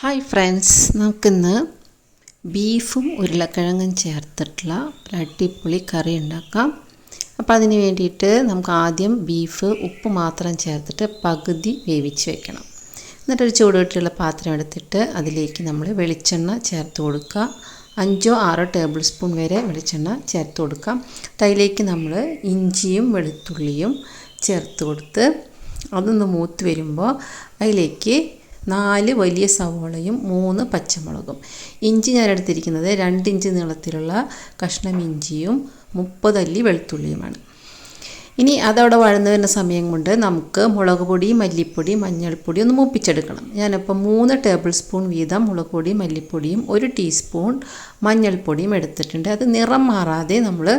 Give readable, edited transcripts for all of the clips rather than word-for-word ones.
Hi friends, നമുക്കിന്ന് ബീഫും ഉരുളക്കിഴങ്ങും ചേർത്തിട്ടുള്ള ഒരു അടിപൊളി കറി ഉണ്ടാക്കാം. അപ്പോൾ അതിന് വേണ്ടിയിട്ട് നമുക്ക് ആദ്യം ബീഫ് ഉപ്പ് മാത്രം ചേർത്തിട്ട് പകുതി വേവിച്ച് വെക്കണം. എന്നിട്ടൊരു ചൂടുകട്ടിയുള്ള പാത്രം എടുത്തിട്ട് അതിലേക്ക് നമ്മൾ വെളിച്ചെണ്ണ ചേർത്ത് കൊടുക്കുക. 5-6 ടേബിൾ സ്പൂൺ വരെ വെളിച്ചെണ്ണ ചേർത്ത് കൊടുക്കാം. അതിലേക്ക് നമ്മൾ ഇഞ്ചിയും വെളുത്തുള്ളിയും ചേർത്ത് കൊടുത്ത് അതൊന്ന് മൂത്ത് വരുമ്പോൾ അതിലേക്ക് 4 വലിയ സവോളയും 3 പച്ചമുളകും. ഇഞ്ചി ഞാൻ എടുത്തിരിക്കുന്നത് 2 ഇഞ്ച് നീളത്തിലുള്ള കഷ്ണം ഇഞ്ചിയും 30 അല്ലി വെളുത്തുള്ളിയുമാണ്. ഇനി അതവിടെ വഴന്നു വരുന്ന സമയം കൊണ്ട് നമുക്ക് മുളക് പൊടി, മല്ലിപ്പൊടി, മഞ്ഞൾപ്പൊടി ഒന്ന് മൂപ്പിച്ചെടുക്കണം. ഞാനിപ്പോൾ 3 ടേബിൾ സ്പൂൺ വീതം മുളക് പൊടി, മല്ലിപ്പൊടിയും 1 ടീസ്പൂൺ മഞ്ഞൾപ്പൊടിയും എടുത്തിട്ടുണ്ട്. അത് നിറം മാറാതെ നമ്മൾ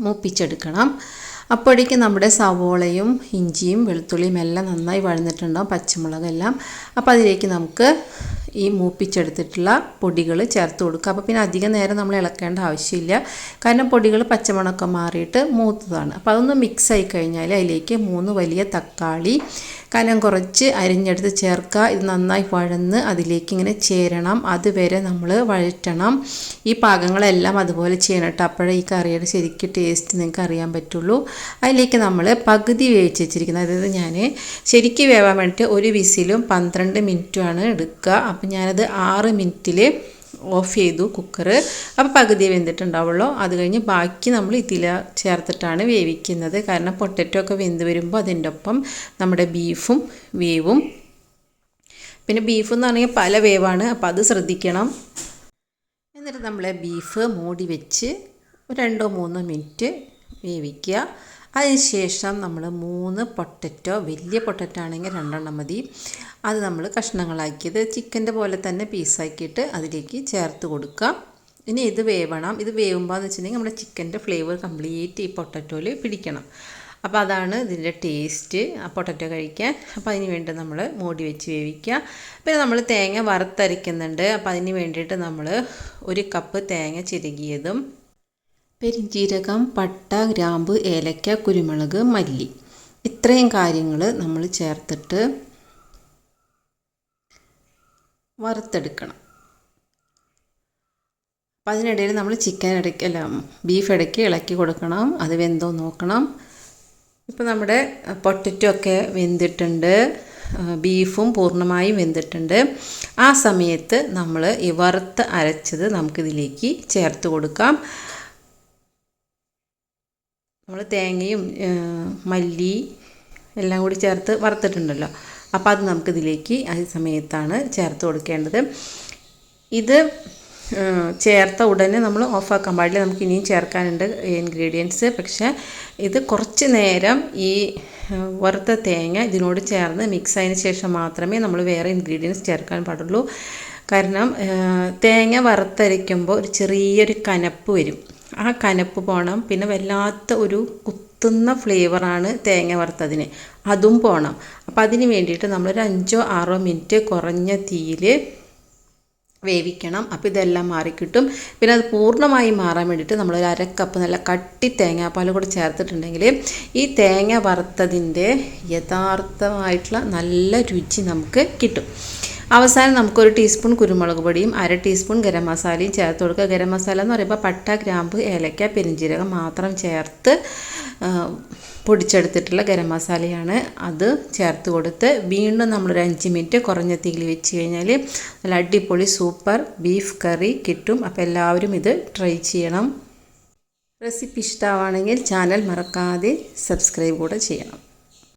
മൂപ്പിച്ചെടുക്കണം. അപ്പോഴേക്കും നമ്മുടെ സവോളയും ഇഞ്ചിയും വെളുത്തുള്ളിയും എല്ലാം നന്നായി വഴന്നിട്ടുണ്ടാവും, പച്ചമുളകെല്ലാം. അപ്പോൾ അതിലേക്ക് നമുക്ക് ഈ മൂപ്പിച്ചെടുത്തിട്ടുള്ള പൊടികൾ ചേർത്ത് കൊടുക്കുക. അപ്പോൾ പിന്നെ അധികം നേരം നമ്മൾ ഇളക്കേണ്ട ആവശ്യമില്ല, കാരണം പൊടികൾ പച്ചമണമൊക്കെ മാറിയിട്ട് മൂത്തതാണ്. അപ്പോൾ അതൊന്ന് മിക്സായി കഴിഞ്ഞാൽ അതിലേക്ക് 3 വലിയ തക്കാളി കനം കുറച്ച് അരിഞ്ഞെടുത്ത് ചേർക്കുക. ഇത് നന്നായി വഴന്ന് അതിലേക്ക് ഇങ്ങനെ ചേരണം, അതുവരെ നമ്മൾ വഴറ്റണം. ഈ പാകങ്ങളെല്ലാം അതുപോലെ ചെയ്യണം കേട്ടോ, അപ്പോഴേ ഈ കറിയുടെ ശരിക്കും ടേസ്റ്റ് നിങ്ങൾക്ക് അറിയാൻ പറ്റുള്ളൂ. അതിലേക്ക് നമ്മൾ പകുതി വേവിച്ച് വെച്ചിരിക്കുന്നത്, അതായത് ഞാൻ ശരിക്കും വേവാൻ വേണ്ടിയിട്ട് 1 വിസിലും 12 മിനിറ്റുമാണ് എടുക്കുക. അപ്പം ഞാനത് 6 മിനിറ്റിൽ ഓഫ് ചെയ്തു കുക്കർ. അപ്പോൾ പകുതി വെന്തിട്ടുണ്ടാവുള്ളൂ. അത് കഴിഞ്ഞ് ബാക്കി നമ്മൾ ഇതിൽ ചേർത്തിട്ടാണ് വേവിക്കുന്നത്, കാരണം പൊട്ടറ്റോ ഒക്കെ വെന്ത് വരുമ്പോൾ അതിൻ്റെ ഒപ്പം നമ്മുടെ ബീഫും വേവും. പിന്നെ ബീഫ് എന്ന് പറഞ്ഞാൽ പല വേവാണ്, അപ്പോൾ അത് ശ്രദ്ധിക്കണം. എന്നിട്ട് നമ്മൾ ബീഫ് മൂടി വെച്ച് 2-3 മിനിറ്റ് വേവിക്കുക. അതിനുശേഷം നമ്മൾ 3 പൊട്ടറ്റോ, വലിയ പൊട്ടറ്റോ ആണെങ്കിൽ 2 മതി, അത് നമ്മൾ കഷ്ണങ്ങളാക്കിയത് ചിക്കൻ്റെ പോലെ തന്നെ പീസാക്കിയിട്ട് അതിലേക്ക് ചേർത്ത് കൊടുക്കുക. ഇനി ഇത് വേവണം. ഇത് വേവുമ്പോൾ എന്ന് വെച്ചിട്ടുണ്ടെങ്കിൽ നമ്മുടെ ചിക്കൻ്റെ ഫ്ലേവർ കംപ്ലീറ്റ് ഈ പൊട്ടറ്റോയിൽ പിടിക്കണം. അപ്പോൾ അതാണ് ഇതിൻ്റെ ടേസ്റ്റ്, ആ പൊട്ടറ്റോ കഴിക്കാൻ. അപ്പോൾ അതിന് വേണ്ടി നമ്മൾ മൂടി വെച്ച് വേവിക്കുക. പിന്നെ നമ്മൾ തേങ്ങ വറുത്തരയ്ക്കുന്നുണ്ട്. അപ്പോൾ അതിന് വേണ്ടിയിട്ട് നമ്മൾ 1 കപ്പ് തേങ്ങ ചിരകിയതും പെരിഞ്ജീരകം, പട്ട, ഗ്രാമ്പ്, ഏലക്ക, കുരുമുളക്, മല്ലി, ഇത്രയും കാര്യങ്ങൾ നമ്മൾ ചേർത്തിട്ട് വറുത്തെടുക്കണം. അപ്പം അതിനിടയിൽ നമ്മൾ ബീഫ് ഇടയ്ക്ക് ഇളക്കി കൊടുക്കണം, അത് വെന്തോ നോക്കണം. ഇപ്പോൾ നമ്മുടെ പൊട്ടറ്റോ ഒക്കെ വെന്തിട്ടുണ്ട്, ബീഫും പൂർണ്ണമായും വെന്തിട്ടുണ്ട്. ആ സമയത്ത് നമ്മൾ ഈ വറുത്ത് അരച്ചത് നമുക്കിതിലേക്ക് ചേർത്ത് കൊടുക്കാം. നമ്മൾ തേങ്ങയും മല്ലി എല്ലാം കൂടി ചേർത്ത് വറുത്തിട്ടുണ്ടല്ലോ, അപ്പോൾ അത് നമുക്കിതിലേക്ക് ആ സമയത്താണ് ചേർത്ത് കൊടുക്കേണ്ടത്. ഇത് ചേർത്ത ഉടനെ നമ്മൾ ഓഫാക്കാൻ പാടില്ല, നമുക്ക് ഇനിയും ചേർക്കാനുണ്ട് ഇൻഗ്രീഡിയൻസ്. പക്ഷേ ഇത് കുറച്ച് നേരം ഈ വറുത്ത തേങ്ങ ഇതിനോട് ചേർന്ന് മിക്സ് ആയതിന് ശേഷം മാത്രമേ നമ്മൾ വേറെ ഇൻഗ്രീഡിയൻസ് ചേർക്കാൻ പാടുള്ളൂ. കാരണം തേങ്ങ വറുത്തരയ്ക്കുമ്പോൾ ഒരു ചെറിയൊരു കനപ്പ് വരും, ആ കനപ്പ് പോകണം. പിന്നെ വല്ലാത്ത ഒരു കുത്തുന്ന ഫ്ലേവറാണ് തേങ്ങ വറുത്തതിന്, അതും പോകണം. അപ്പോൾ അതിന് വേണ്ടിയിട്ട് നമ്മളൊരു 5-6 മിനിറ്റ് കുറഞ്ഞ തീയിൽ വേവിക്കണം. അപ്പോൾ ഇതെല്ലാം മാറിക്കിട്ടും. പിന്നെ അത് പൂർണ്ണമായി മാറാൻ വേണ്ടിയിട്ട് നമ്മളൊരു 1/2 കപ്പ് നല്ല കട്ടി തേങ്ങാപ്പാൽ കൂടെ ചേർത്തിട്ടുണ്ടെങ്കിൽ ഈ തേങ്ങ വറുത്തതിൻ്റെ യഥാർത്ഥമായിട്ടുള്ള നല്ല രുചി നമുക്ക് കിട്ടും. അവസാനം നമുക്കൊരു ടീസ്പൂൺ കുരുമുളക് പൊടിയും 1/2 ടീസ്പൂൺ ഗരം മസാലയും ചേർത്ത് കൊടുക്കുക. ഗരം മസാല എന്ന് പറയുമ്പോൾ പട്ട, ഗ്രാമ്പ്, ഏലക്ക, പെരിഞ്ജീരകം മാത്രം ചേർത്ത് പൊടിച്ചെടുത്തിട്ടുള്ള ഗരം മസാലയാണ്. അത് ചേർത്ത് കൊടുത്ത് വീണ്ടും നമ്മളൊരു 5 മിനിറ്റ് കുറഞ്ഞ തീയിൽ വെച്ച് കഴിഞ്ഞാൽ നല്ല അടിപൊളി സൂപ്പർ ബീഫ് കറി കിട്ടും. അപ്പോൾ എല്ലാവരും ഇത് ട്രൈ ചെയ്യണം. റെസിപ്പി ഇഷ്ടമാണെങ്കിൽ ചാനൽ മറക്കാതെ സബ്സ്ക്രൈബ് കൂടെ ചെയ്യണം.